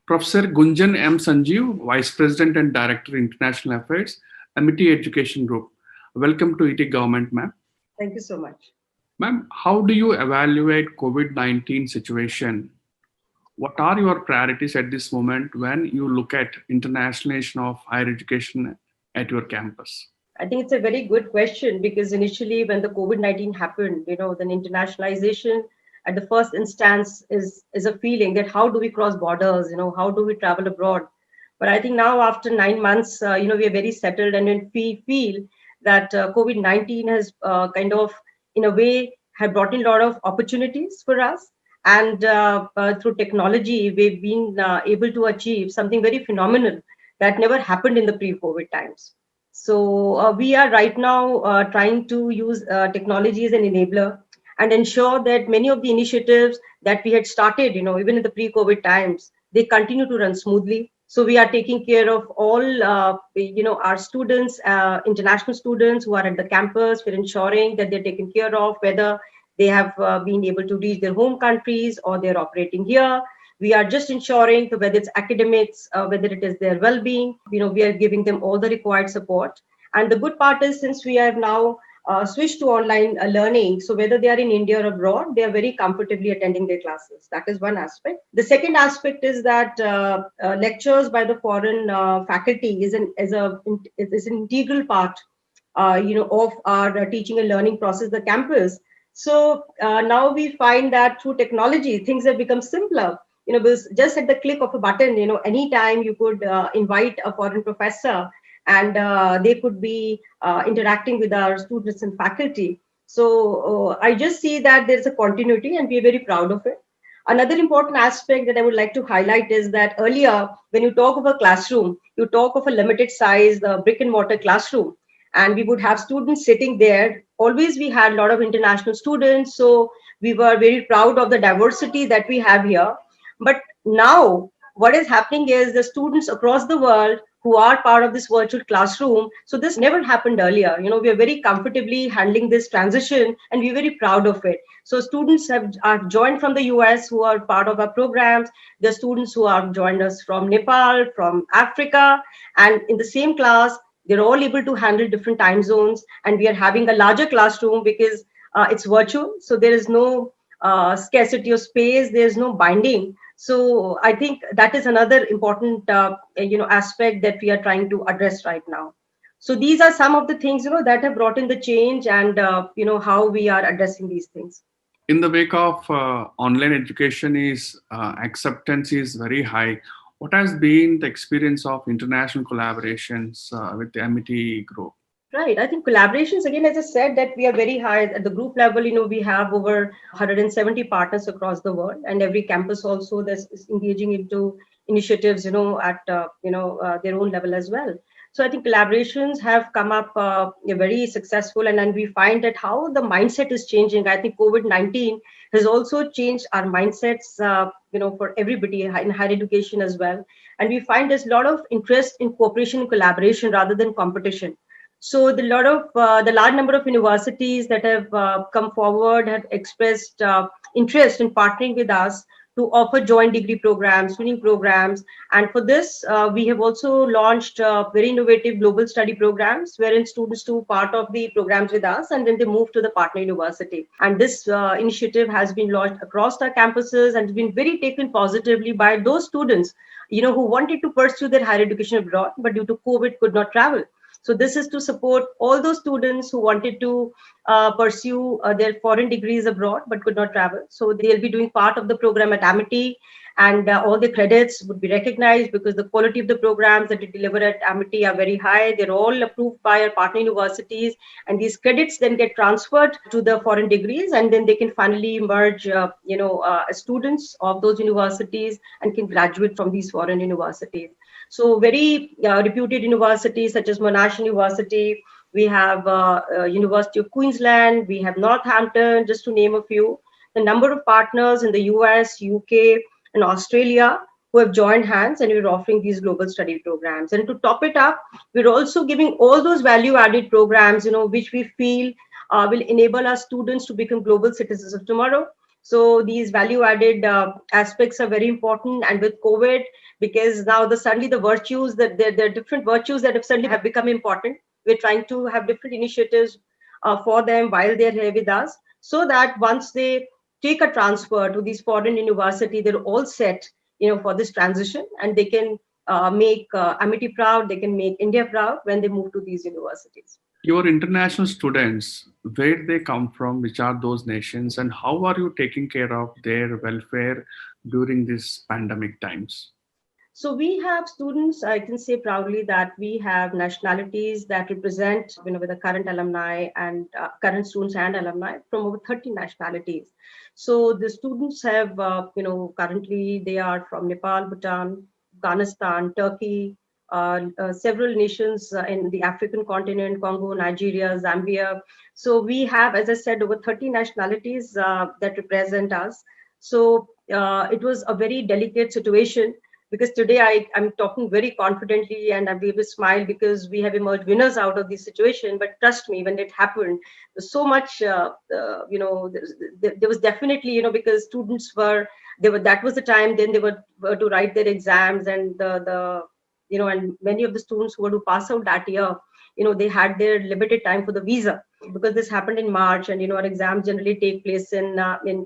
Professor Gunjan M. Sanjeev, Vice President and Director International Affairs, Amity Education Group. Welcome to ET Government, ma'am. Thank you so much. Ma'am, how do you evaluate COVID-19 situation? What are your priorities at this moment when you look at internationalization of higher education at your campus? I think it's a very good question because initially when the COVID-19 happened, then internationalization at the first instance is a feeling that how do we cross borders, how do we travel abroad? But I think now after 9 months, we are very settled and we feel that COVID-19 has kind of, in a way, have brought in a lot of opportunities for us. And through technology, we've been able to achieve something very phenomenal that never happened in the pre-COVID times. So we are right now trying to use technology as an enabler and ensure that many of the initiatives that we had started, even in the pre-COVID times, they continue to run smoothly. So we are taking care of all, our students, international students who are at the campus. We're ensuring that they're taken care of, whether they have been able to reach their home countries or they're operating here. We are just ensuring that whether it's academics, whether it is their well-being, we are giving them all the required support. And the good part is, since we have now switched to online learning, so whether they are in India or abroad, they are very comfortably attending their classes. That is one aspect. The second aspect is that lectures by the foreign faculty is an integral part of our teaching and learning process, the campus. So now we find that through technology, things have become simpler. Because just at the click of a button, anytime you could invite a foreign professor and they could be interacting with our students and faculty. So I just see that there's a continuity and we're very proud of it. Another important aspect that I would like to highlight is that earlier, when you talk of a classroom, you talk of a limited size, the brick and mortar classroom, and we would have students sitting there. Always we had a lot of international students, so we were very proud of the diversity that we have here. But now what is happening is the students across the world who are part of this virtual classroom. So this never happened earlier. We are very comfortably handling this transition and we're very proud of it. So students are joined from the US who are part of our programs. The students who have joined us from Nepal, from Africa, and in the same class, they're all able to handle different time zones. And we are having a larger classroom because it's virtual. So there is no scarcity of space. There's no binding. So I think that is another important aspect that we are trying to address right now. So these are some of the things that have brought in the change and how we are addressing these things. In the wake of online education is acceptance is very high. What has been the experience of international collaborations with the Amity Group? Right. I think collaborations, again, as I said, that we are very high at the group level. We have over 170 partners across the world, and every campus also that's is engaging into initiatives, at their own level as well. So I think collaborations have come up very successful, and we find that how the mindset is changing. I think COVID-19 has also changed our mindsets, for everybody in higher education as well. And we find there's a lot of interest in cooperation and collaboration rather than competition. So the large number of universities that have come forward have expressed interest in partnering with us to offer joint degree programs, training programs. And for this, we have also launched very innovative global study programs wherein students do part of the programs with us and then they move to the partner university. And this initiative has been launched across our campuses and has been very taken positively by those students, who wanted to pursue their higher education abroad, but due to COVID could not travel. So this is to support all those students who wanted to pursue their foreign degrees abroad but could not travel. So they'll be doing part of the program at Amity, and all the credits would be recognized because the quality of the programs that we deliver at Amity are very high. They're all approved by our partner universities, and these credits then get transferred to the foreign degrees, and then they can finally merge, as students of those universities and can graduate from these foreign universities. So very reputed universities such as Monash University, we have University of Queensland, we have Northampton, just to name a few. The number of partners in the US, UK, and Australia who have joined hands and we're offering these global study programs. And to top it up, we're also giving all those value-added programs, which we feel will enable our students to become global citizens of tomorrow. So these value-added aspects are very important. And with COVID, because now suddenly the virtues that there are different virtues that have suddenly have become important. We're trying to have different initiatives for them while they're here with us, so that once they take a transfer to these foreign university, they're all set, for this transition, and they can make Amity proud, they can make India proud when they move to these universities. Your international students, where they come from, which are those nations, and how are you taking care of their welfare during these pandemic times? So we have students, I can say proudly that we have nationalities that represent, with the current alumni and current students and alumni from over 30 nationalities. So the students have, currently they are from Nepal, Bhutan, Afghanistan, Turkey, several nations in the African continent, Congo, Nigeria, Zambia. So we have, as I said, over 30 nationalities that represent us. So it was a very delicate situation, because today I'm talking very confidently and I'm able to smile because we have emerged winners out of this situation. But trust me, when it happened, there's so much, there was definitely, because students that was the time then they were to write their exams, and and many of the students who were to pass out that year, they had their limited time for the visa, because this happened in March, and our exams generally take place in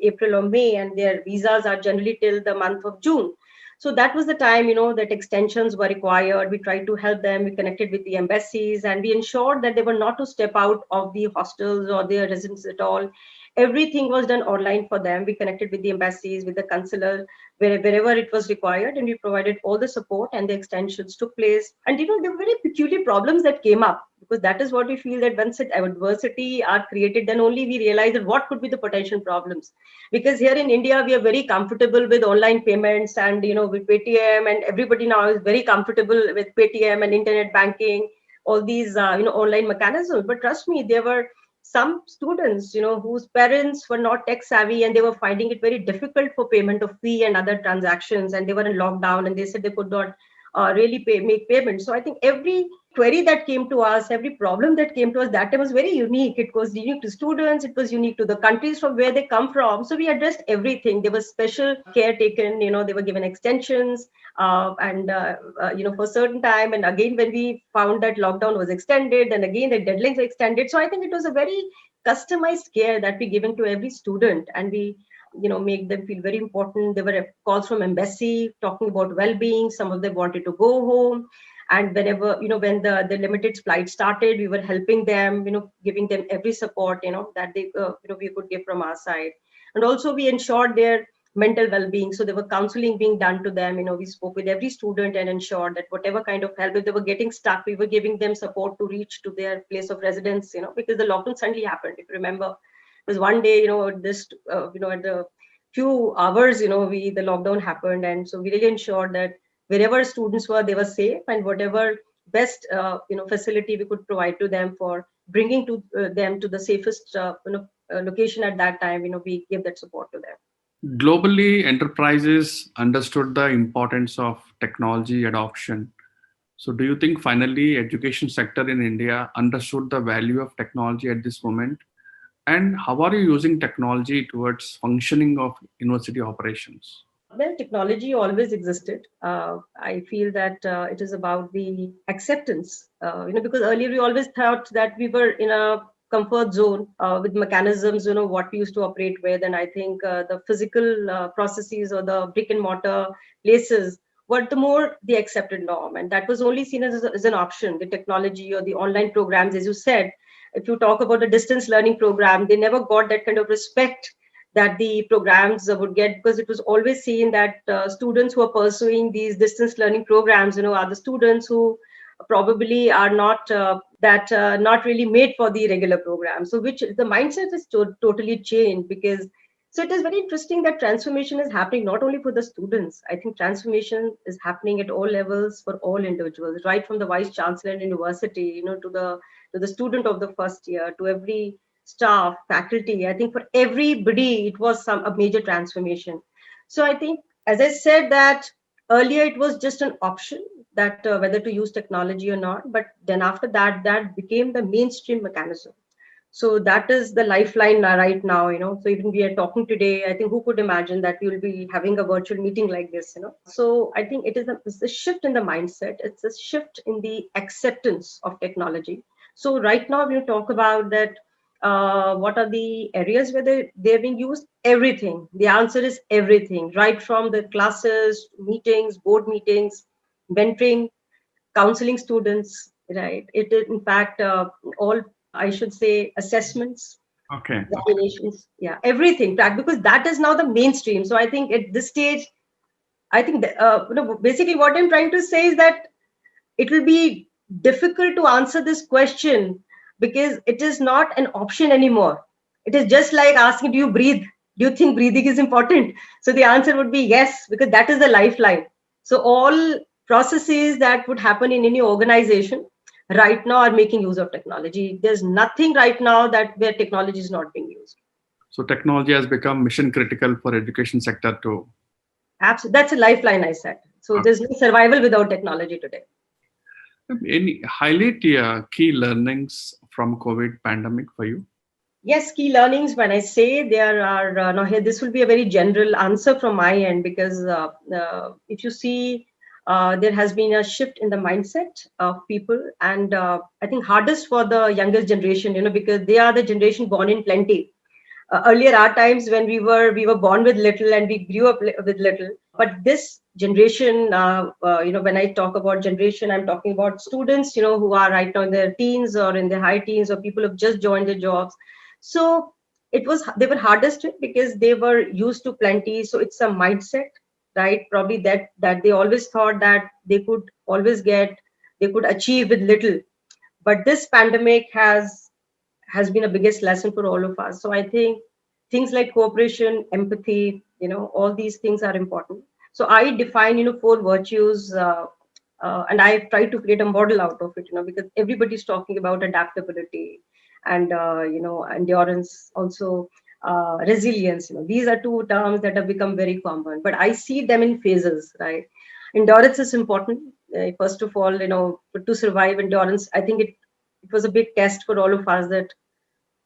April or May, and their visas are generally till the month of June. So that was the time, that extensions were required. We tried to help them. We connected with the embassies, and we ensured that they were not to step out of the hostels or their residence at all. Everything was done online for them. We connected with the embassies, with the consular, wherever it was required, and we provided all the support, and the extensions took place. And there were very peculiar problems that came up, because that is what we feel, that once adversity are created, then only we realize that what could be the potential problems. Because here in India, we are very comfortable with online payments, and with Paytm, and everybody now is very comfortable with Paytm and internet banking, all these online mechanisms. But trust me, there were some students, whose parents were not tech savvy, and they were finding it very difficult for payment of fee and other transactions, and they were in lockdown, and they said they could not really make payments. So I think every query that came to us, every problem that came to us, that time was very unique. It was unique to students, it was unique to the countries from where they come from. So we addressed everything. There was special care taken, they were given extensions, for a certain time. And again, when we found that lockdown was extended, and again the deadlines were extended. So I think it was a very customized care that we given to every student, and we make them feel very important. There were calls from embassy talking about well-being. Some of them wanted to go home, and whenever when the limited flight started, we were helping them, giving them every support that they we could give from our side. And also we ensured their mental well-being. So there were counseling being done to them. We spoke with every student and ensured that whatever kind of help, if they were getting stuck, we were giving them support to reach to their place of residence, because the lockdown suddenly happened, if you remember. It was one day, this at the few hours, the lockdown happened. And so we really ensured that wherever students were, they were safe, and whatever best facility we could provide to them for bringing to them to the safest location at that time, we gave that support to them. Globally, enterprises understood the importance of technology adoption. So do you think finally education sector in India understood the value of technology at this moment? And how are you using technology towards functioning of university operations? Well, technology always existed. I feel that it is about the acceptance, because earlier we always thought that we were in a comfort zone with mechanisms, what we used to operate with. And I think the physical processes or the brick and mortar places were the more the accepted norm. And that was only seen as an option. The technology or the online programs, as you said, if you talk about the distance learning program, they never got that kind of respect that the programs would get, because it was always seen that students who are pursuing these distance learning programs, are the students who probably are not not really made for the regular program. So which the mindset is totally changed. Because so it is very interesting that transformation is happening not only for the students. I think transformation is happening at all levels for all individuals, right from the vice chancellor in university, to the student of the first year, to every staff, faculty. I think for everybody, it was a major transformation. So I think, as I said, that earlier it was just an option that whether to use technology or not. But then after that, that became the mainstream mechanism. So that is the lifeline right now, So even we are talking today, I think who could imagine that we will be having a virtual meeting like this. So I think it's a shift in the mindset. It's a shift in the acceptance of technology. So right now, when you talk about that, what are the areas where they're being used? Everything. The answer is everything, right from the classes, meetings, board meetings, mentoring, counseling students, right? It is, in fact, all, I should say, assessments, Okay. examinations, yeah, everything, because that is now the mainstream. So I think at this stage, I think basically what I'm trying to say is that it will be difficult to answer this question because it is not an option anymore. It is just like asking, do you breathe? Do you think breathing is important? So the answer would be yes, because that is the lifeline. So all processes that would happen in any organization right now are making use of technology. There's nothing right now that where technology is not being used. So technology has become mission critical for education sector too. Absolutely, that's a lifeline, I said. So there's no survival without technology today. Any highlight key learnings from COVID pandemic for you? Yes, key learnings. When I say there are, now here, this will be a very general answer from my end because if you see, there has been a shift in the mindset of people, and I think hardest for the youngest generation, because they are the generation born in plenty. Earlier, our times when we were born with little and we grew up with little, but this generation, when I talk about generation, I'm talking about students, who are right now in their teens or in their high teens, or people who have just joined their jobs. So they were hardest hit because they were used to plenty. So it's a mindset, right? Probably that they always thought that they could achieve with little. But this pandemic has been a biggest lesson for all of us. So I think things like cooperation, empathy, all these things are important. So I define, four virtues, and I try to create a model out of it, because everybody's talking about adaptability and endurance, also resilience. These are two terms that have become very common, but I see them in phases, right? Endurance is important. First of all, to survive endurance, I think it was a big test for all of us that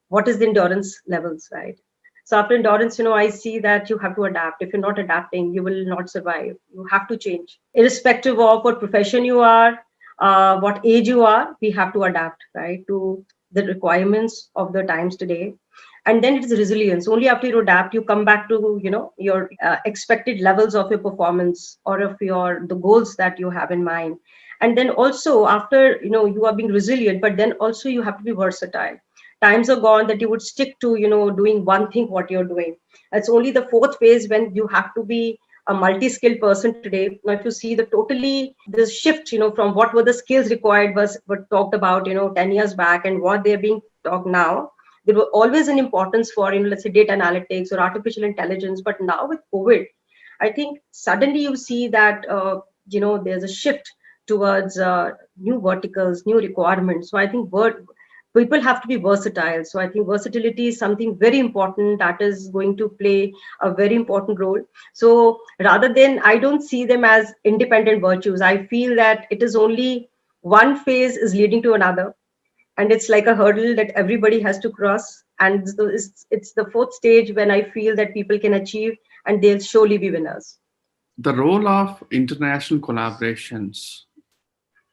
what is the endurance levels, right? So after endurance, I see that you have to adapt. If you're not adapting, you will not survive. You have to change, irrespective of what profession you are, what age you are. We have to adapt, right, to the requirements of the times today. And then it is resilience. Only after you adapt, you come back to your expected levels of your performance or of the goals that you have in mind. And then also after you are being resilient, but then also you have to be versatile. Times are gone that you would stick to doing one thing what you're doing. It's only the fourth phase when you have to be a multi-skilled person today. Now if you see the totally this shift from what were the skills required was were talked about 10 years back, and what they're being talked now. There were always an importance for let's say data analytics or artificial intelligence, but now with COVID, I think suddenly you see that there's a shift towards new verticals, new requirements. So I think people have to be versatile. So I think versatility is something very important that is going to play a very important role. So rather than, I don't see them as independent virtues. I feel that it is only one phase is leading to another, and it's like a hurdle that everybody has to cross. And so it's the fourth stage when I feel that people can achieve, and they'll surely be winners. The role of international collaborations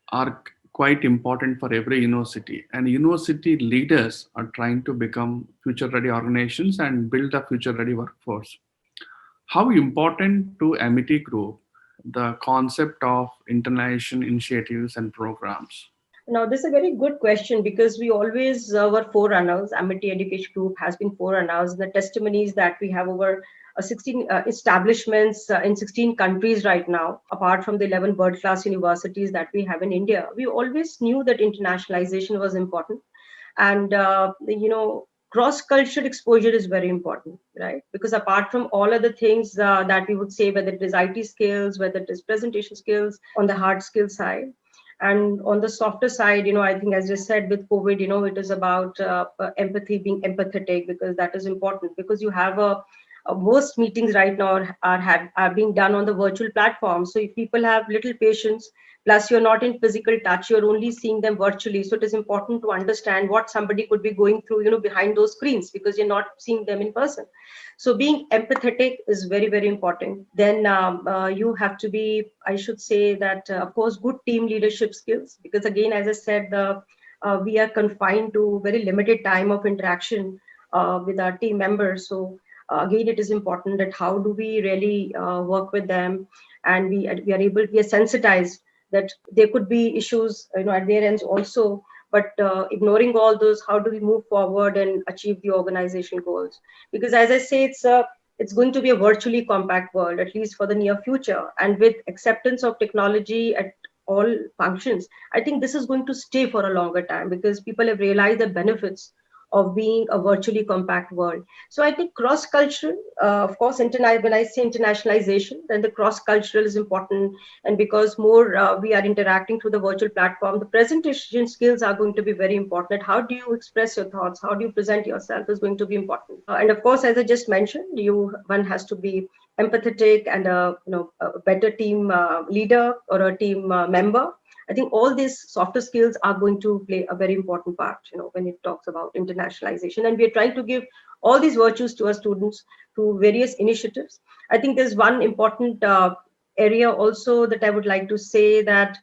are quite important for every university, and university leaders are trying to become future ready organizations and build a future ready workforce. How important to Amity Group the concept of international initiatives and programs? Now, this is a very good question because we always were forerunners. Amity Education Group has been forerunners. The testimonies that we have over 16 establishments in 16 countries right now, apart from the 11 world-class universities that we have in India, we always knew that internationalization was important. And, cross-cultural exposure is very important, right? Because apart from all other things that we would say, whether it is IT skills, whether it is presentation skills on the hard skill side, and on the softer side, I think, as you said, with COVID, it is about empathy, being empathetic, because that is important, because you have most meetings right now are being done on the virtual platform. So if people have little patience, plus you're not in physical touch, you're only seeing them virtually. So it is important to understand what somebody could be going through, behind those screens, because you're not seeing them in person. So being empathetic is very, very important. Then you have to be, I should say that, of course, good team leadership skills, because again, as I said, we are confined to very limited time of interaction with our team members. So again, it is important that how do we really work with them, and we are sensitized that there could be issues, at their ends also. But ignoring all those, how do we move forward and achieve the organization goals? Because as I say, it's going to be a virtually compact world, at least for the near future. And with acceptance of technology at all functions, I think this is going to stay for a longer time, because people have realized the benefits of being a virtually compact world. So I think cross-cultural, of course, when I say internationalization, then the cross-cultural is important. And because more we are interacting through the virtual platform, the presentation skills are going to be very important. How do you express your thoughts? How do you present yourself is going to be important. And of course, as I just mentioned, one has to be empathetic and a better team leader or a team member. I think all these softer skills are going to play a very important part, when it talks about internationalization. And we are trying to give all these virtues to our students through various initiatives. I think there's one important area also that I would like to say, that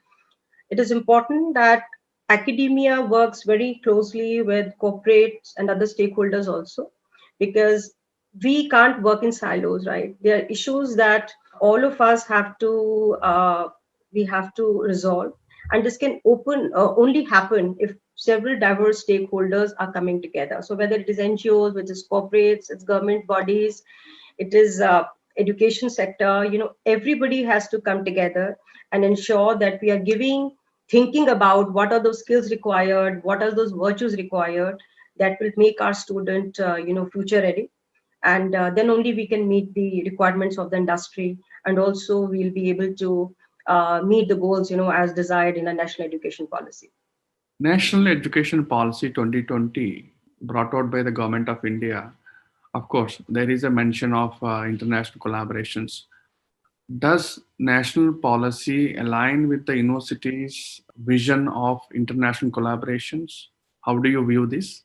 it is important that academia works very closely with corporates and other stakeholders also, because we can't work in silos, right? There are issues that all of us we have to resolve, and this can only happen if several diverse stakeholders are coming together. So whether it is NGOs, which is corporates, it's government bodies, it is education sector, everybody has to come together and ensure that we are thinking about what are those skills required, what are those virtues required, that will make our student future ready. And then only we can meet the requirements of the industry, and also we'll be able to meet the goals as desired in a national education policy. National Education Policy 2020, brought out by the Government of India, of course, there is a mention of international collaborations. Does national policy align with the university's vision of international collaborations? How do you view this?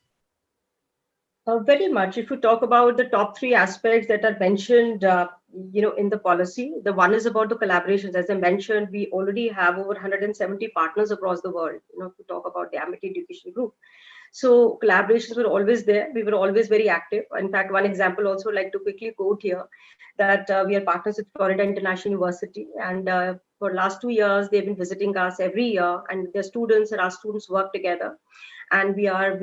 Very much. If you talk about the top three aspects that are mentioned, in the policy, the one is about the collaborations. As I mentioned, we already have over 170 partners across the world. To talk about the Amity Education Group. So collaborations were always there. We were always very active. In fact, one example also I'd like to quickly quote here, that we are partners with Florida International University, and for last 2 years they've been visiting us every year, and their students and our students work together. And we are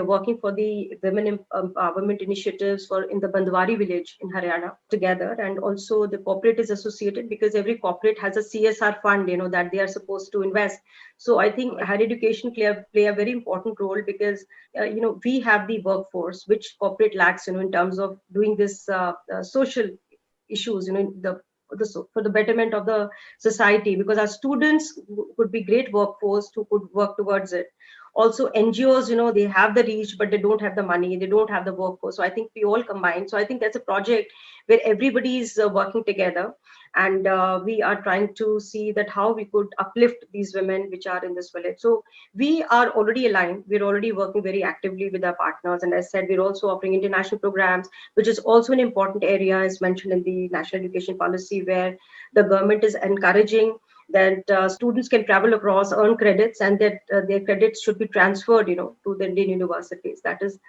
working for the women empowerment initiatives for in the Bandwari village in Haryana together. And also the corporate is associated, because every corporate has a CSR fund that they are supposed to invest. So I think higher education play a very important role, because we have the workforce which corporate lacks in terms of doing this social issues, for the betterment of the society, because our students could be great workforce who could work towards it. Also NGOs, they have the reach, but they don't have the money, they don't have the workforce. So I think we all combine. So I think that's a project where everybody is working together, and we are trying to see that how we could uplift these women which are in this village. So we are already aligned, we're already working very actively with our partners. And as I said, we're also offering international programs, which is also an important area, as mentioned in the national education policy, where the government is encouraging that students can travel across, earn credits, and that their credits should be transferred, to the Indian universities. That is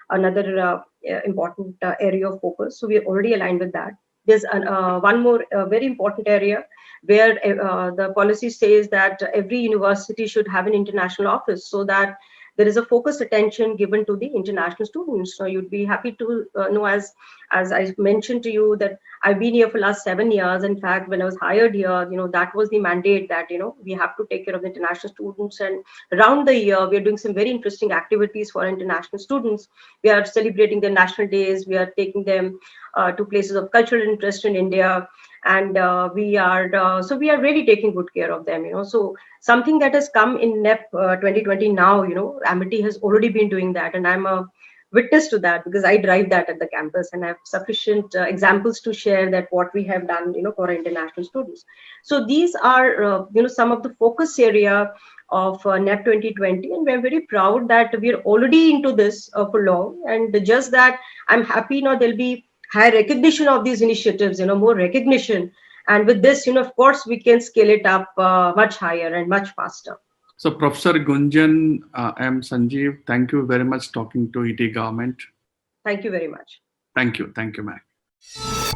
another important area of focus. So we are already aligned with that. There's one more very important area where the policy says that every university should have an international office, so that there is a focused attention given to the international students. So you'd be happy to know, as I mentioned to you, that I've been here for last 7 years. In fact, when I was hired here, that was the mandate, that we have to take care of the international students. And around the year, we are doing some very interesting activities for international students. We are celebrating their national days. We are taking them to places of cultural interest in India, and we are really taking good care of them. So something that has come in NEP 2020 now. Amity has already been doing that, and I'm a witness to that, because I drive that at the campus and I have sufficient examples to share that what we have done, for our international students. So these are, some of the focus area of NEP 2020, and we're very proud that we're already into this for long. And just that, I'm happy now there'll be higher recognition of these initiatives, more recognition. And with this, of course, we can scale it up much higher and much faster. So, Professor Gunjan M. Sanjeev, thank you very much talking to ET Government. Thank you very much. Thank you, ma'am.